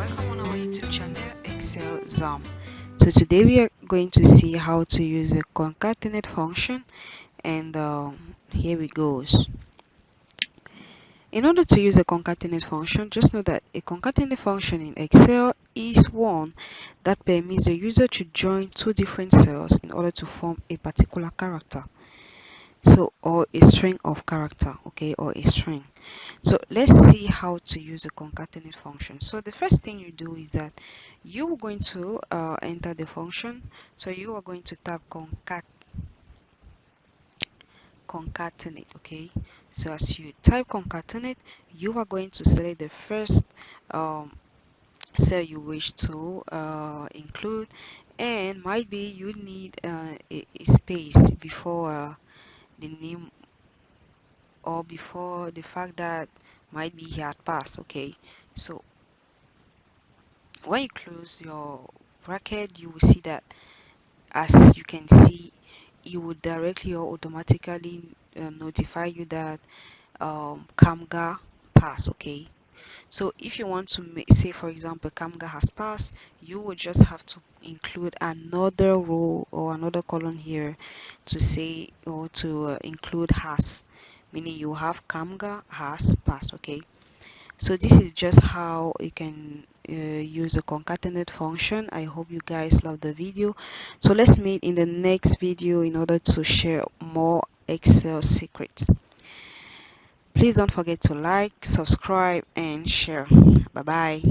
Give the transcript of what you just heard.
welcome on our YouTube channel ExcelXam. So today we are going to see how to use a concatenate function, and here we goes. In order to use a concatenate function, just know that a concatenate function in Excel is one that permits the user to join two different cells in order to form a particular character. So, or a string of character, okay, or a string. So let's see how to use a concatenate function. So the first thing you do is that you are going to enter the function. So you are going to tap concatenate, okay. So as you type concatenate, you are going to select the first cell you wish to include, and might be you need a space before the name, or before the fact that might be he had passed, okay. So when you close your bracket, you will see that, as you can see, it will directly or automatically notify you that Kamga passed, okay. So if you want to say, for example, Kamga has passed, you will just have to include another row or another column here to say, or to include has, meaning you have Kamga has passed, okay. So this is just how you can use a concatenate function. I hope you guys love the video. So let's meet in the next video in order to share more Excel secrets. Please don't forget to like, subscribe, and share. Bye bye.